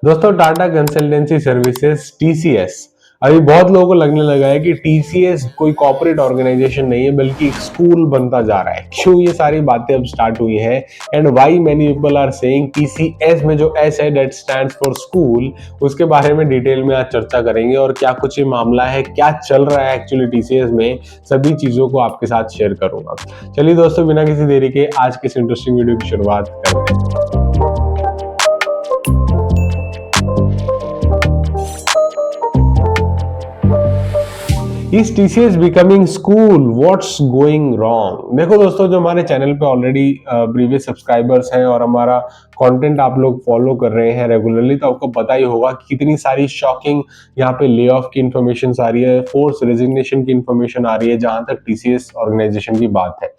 दोस्तों Tata consultancy services TCS, अभी बहुत लोगों को लगने लगा है कि टीसीएस कोई कॉर्पोरेट ऑर्गेनाइजेशन नहीं है बल्कि एक स्कूल बनता जा रहा है। क्यों ये सारी बातें अब स्टार्ट हुई हैं and why many people are saying TCS में जो एस है दैट स्टैंड्स फॉर स्कूल, उसके बारे में डिटेल में आज चर्चा करेंगे और क्या कुछ ये मामला है, क्या चल रहा है एक्चुअली टीसीएस में, सभी चीजों को आपके साथ शेयर करूंगा। चलिए दोस्तों, बिना किसी देरी के आज के इस इंटरेस्टिंग वीडियो की शुरुआत करते हैं। Is TCS becoming school, what's going wrong. देखो दोस्तों, जो हमारे चैनल पे ऑलरेडी प्रीवियस सब्सक्राइबर्स हैं और हमारा कंटेंट आप लोग फॉलो कर रहे हैं रेगुलरली, तो आपको पता ही होगा कि कितनी सारी शॉकिंग यहाँ पे ले ऑफ की इन्फॉर्मेशन आ रही है, फोर्स रेजिग्नेशन की इन्फॉर्मेशन आ रही है जहां तक टीसीएस ऑर्गेनाइजेशन की बात है।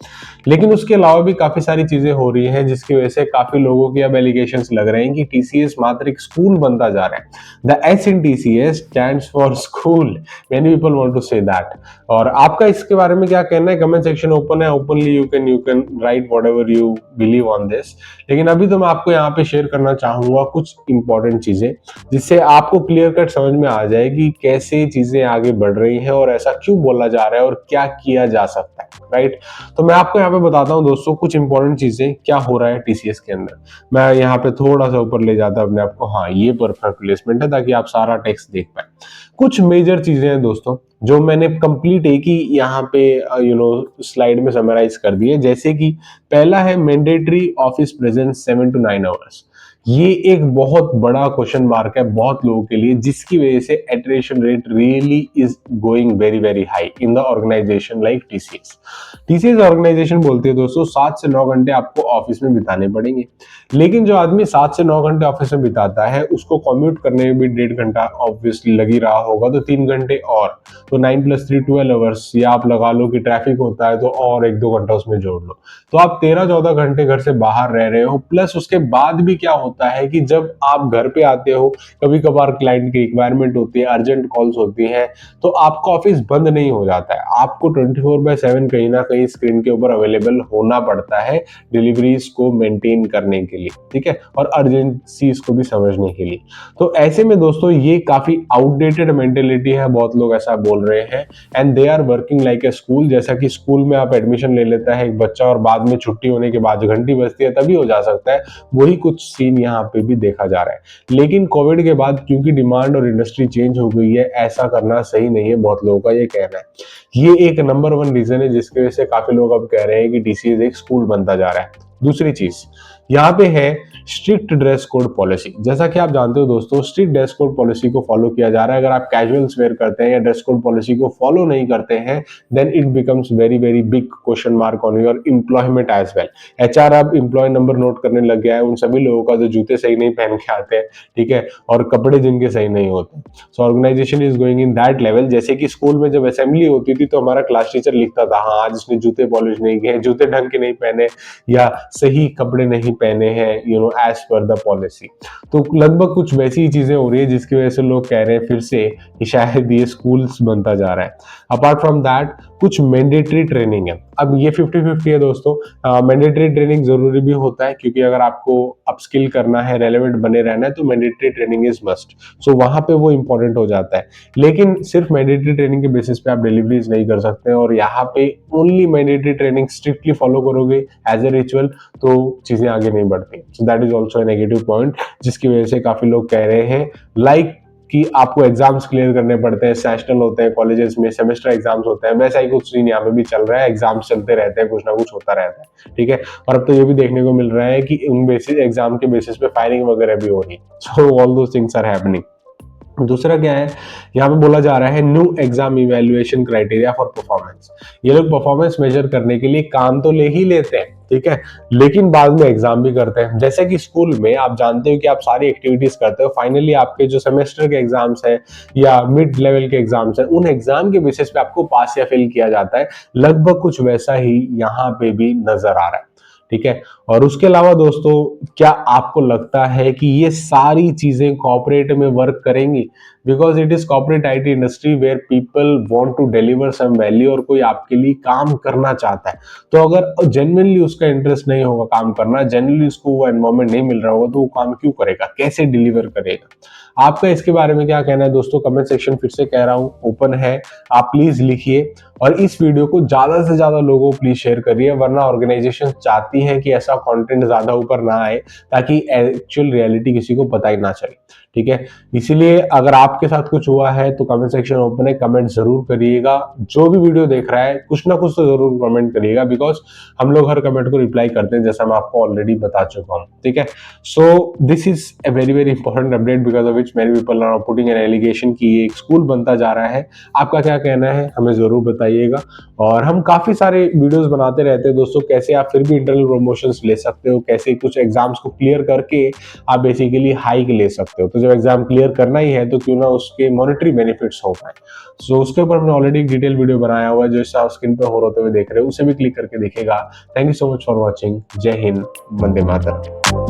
लेकिन उसके अलावा भी काफी सारी चीजें हो रही हैं जिसकी वजह से काफी लोगों के अब एलिगेशंस लग रहे हैं कि टीसीएस मात्र एक स्कूल बनता जा रहा है। The S in TCS stands for school, many people want to say that. और आपका इसके बारे में क्या कहना है? कमेंट सेक्शन ओपन है, openly you can write whatever you believe on this. लेकिन अभी तो मैं आपको यहाँ पे शेयर करना चाहूंगा कुछ इंपॉर्टेंट चीजें जिससे आपको क्लियर कट समझ में आ जाए कि कैसे चीजें आगे बढ़ रही हैं और ऐसा क्यों बोला जा रहा है और क्या किया जा सकता है, राइट। तो मैं आपको यहाँ पे बताता हूँ दोस्तों कुछ इंपॉर्टेंट चीजें क्या हो रहा है टीसीएस के अंदर। मैं यहाँ पे थोड़ा सा ऊपर ले जाता अपने आप को, हाँ ये परफेक्ट प्लेसमेंट है ताकि आप सारा टेक्स्ट देख पाए। कुछ मेजर चीजें हैं दोस्तों जो मैंने कंप्लीट एक ही यहाँ पे स्लाइड में समराइज कर दी है। जैसे कि पहला है mandatory office presence 7 to 9 hours. ये एक बहुत बड़ा क्वेश्चन मार्क है बहुत लोगों के लिए, जिसकी वजह से attrition rate really is going very very high in the organization like TCS. TCS organization बोलती है दोस्तों 7 से 9 घंटे आपको ऑफिस में बिताने पड़ेंगे। लेकिन जो आदमी 7 से 9 घंटे ऑफिस में बिताता है उसको कम्यूट करने में भी 1.5 घंटा ऑब्वियसली लगी रहा होगा, तो 3 घंटे और, तो 9 + 3 12 आवर्स, या आप लगा लो कि ट्रैफिक होता है तो और 1-2 घंटा उसमें जोड़ लो, तो आप 13-14 घंटे घर से बाहर रह रहे हो। प्लस उसके बाद भी क्या होता है कि जब आप घर पे आते हो, कभी कभार क्लाइंट की रिक्वायरमेंट होती है, अर्जेंट कॉल्स होती हैं, तो आपका ऑफिस बंद नहीं हो जाता है, आपको 24/7 कहीं ना कहीं स्क्रीन के ऊपर अवेलेबल होना पड़ता है डिलीवरीज को मेंटेन करने के लिए, ठीक है, और अर्जेंसीज को भी समझने के लिए। तो ऐसे में दोस्तों ये काफी आउटडेटेड मेंटेलिटी है, बहुत लोग ऐसा बोल रहे हैं, and they are working like a school. जैसा कि स्कूल में आप एडमिशन ले लेता है एक बच्चा और बाद में छुट्टी होने के बाद घंटी बजती है तभी हो जा सकता है, वही कुछ सीन यहाँ पे भी देखा जा रहा है। लेकिन कोविड के बाद क्योंकि डिमांड और इंडस्ट्री चेंज हो गई है, ऐसा करना सही नहीं है, बहुत लोगों का ये कहना है। ये एक नंबर 1 रीजन है जिसकी वजह से काफी लोग अब कह रहे हैं कि टीसीएस एक स्कूल बनता जा रहा है। दूसरी चीज यहाँ पे है स्ट्रिक्ट ड्रेस कोड पॉलिसी। जैसा कि आप जानते हो दोस्तों, स्ट्रिक्ट ड्रेस कोड पॉलिसी को फॉलो किया जा रहा है। अगर आप कैजुअल्स वेयर करते हैं या ड्रेस कोड पॉलिसी को फॉलो नहीं करते हैं, then it becomes very very big question mark on your employment as well. HR अब एम्प्लॉय नंबर नोट करने लग गया है उन सभी लोगों का जो जूते सही नहीं पहन के आते हैं, ठीक है, और कपड़े जिनके सही नहीं होते। So organisation is going in that level. जैसे कि स्कूल में जब असेंबली होती थी तो हमारा क्लास टीचर लिखता था, हाँ आज इसने जूते पॉलिश नहीं किए, जूते ढंग के नहीं पहने या सही कपड़े नहीं पहने हैं, एज पर द पॉलिसी। तो लगभग कुछ वैसी ही चीजें हो रही है जिसकी वजह से लोग कह रहे हैं फिर से कि शायद ये स्कूल्स बनता जा रहा है। अपार्ट फ्रॉम दैट कुछ मैंडेटरी ट्रेनिंग है। अब ये 50-50 है दोस्तों। मैंडेटरी ट्रेनिंग जरूरी भी होता है क्योंकि अगर आपको अपस्किल करना है, रेलेवेंट बने रहना है, तो मैंडेटरी ट्रेनिंग इज मस्ट। सो वहां पे वो इंपॉर्टेंट हो जाता है। लेकिन सिर्फ मैंडेटरी ट्रेनिंग के बेसिस पे आप डिलीवरीज नहीं कर सकते, और यहाँ पे only mandatory training strictly follow करोगे एज ए रिचुअल तो चीजें आगे नहीं बढ़ती। So that is also a negative point जिसकी वजह से काफी लोग कह रहे हैं लाइक कि आपको एग्जाम्स क्लियर करने पड़ते हैं, सेशनल होते हैं कॉलेजेस में, सेमेस्टर एग्जाम्स होते हैं, वैसा ही कुछ सीन यहाँ पे भी चल रहा है। एग्जाम्स चलते रहते हैं, कुछ ना कुछ होता रहता है, ठीक है। और अब तो ये भी देखने को मिल रहा है कि उन बेसिस एग्जाम के बेसिस पे फायरिंग वगैरह भी हो रही है। So all those things are happening. दूसरा क्या है, यहाँ पे बोला जा रहा है new exam evaluation criteria for performance. ये लोग परफॉर्मेंस मेजर करने के लिए काम तो ले ही लेते हैं, ठीक है, लेकिन बाद में एग्जाम भी करते हैं। जैसे कि स्कूल में आप जानते हो कि आप सारी एक्टिविटीज करते हो, फाइनली आपके जो सेमेस्टर के एग्जाम्स है या मिड लेवल के एग्जाम्स है, उन एग्जाम के बेसिस पे आपको पास या फेल किया जाता है। लगभग कुछ वैसा ही यहाँ पे भी नजर आ रहा है, ठीक है। और उसके अलावा दोस्तों, क्या आपको लगता है कि ये सारी चीजें कॉर्पोरेट में वर्क करेंगी? Because it is corporate IT industry where people want to deliver some value, और कोई आपके लिए काम करना चाहता है। तो अगर जेन्युइनली उसका इंटरेस्ट नहीं होगा काम करना, जेन्युइनली उसको वो एनवायरमेंट नहीं मिल रहा होगा, तो वो काम क्यों करेगा, कैसे डिलीवर करेगा? आपका इसके बारे में क्या कहना है दोस्तों? कमेंट सेक्शन फिर से कह रहा हूं ओपन है, आप प्लीज लिखिए। और इस वीडियो को ज्यादा से ज्यादा लोगों को प्लीज शेयर करिए, वरना ऑर्गेनाइजेशन चाहती है कि ऐसा कंटेंट ज्यादा ऊपर ना आए, ताकि एक्चुअल रियलिटी किसी को पता ही ना चले, ठीक है। इसीलिए अगर आपके साथ कुछ हुआ है तो कमेंट सेक्शन ओपन है, कमेंट जरूर करिएगा। जो भी वीडियो देख रहा है कुछ ना कुछ तो जरूर कमेंट करिएगा, बिकॉज हम लोग हर कमेंट को रिप्लाई करते हैं, जैसा मैं आपको ऑलरेडी बता चुका हूँ, ठीक है। So this is a very very important update, because of which many people are putting an allegation कि ये एक स्कूल बनता जा रहा है। आपका क्या कहना है हमें जरूर बताइएगा। और हम काफी सारे वीडियोस बनाते रहते हैं दोस्तों, कैसे आप फिर भी इंटरनल प्रमोशंस ले सकते हो, कैसे कुछ एग्जाम्स को क्लियर करके आप बेसिकली हाइक ले सकते हो। तो जब एग्जाम क्लियर करना ही है तो क्यों ना उसके मॉनेटरी बेनिफिट्स हो पाए। सो उसके ऊपर हमने ऑलरेडी एक डिटेल वीडियो बनाया हुआ है, जो आप स्क्रीन पर होते हुए देख रहे हो, उसे भी क्लिक करके देखेगा। Thank you so much for watching. जय हिंद, वंदे मातरम।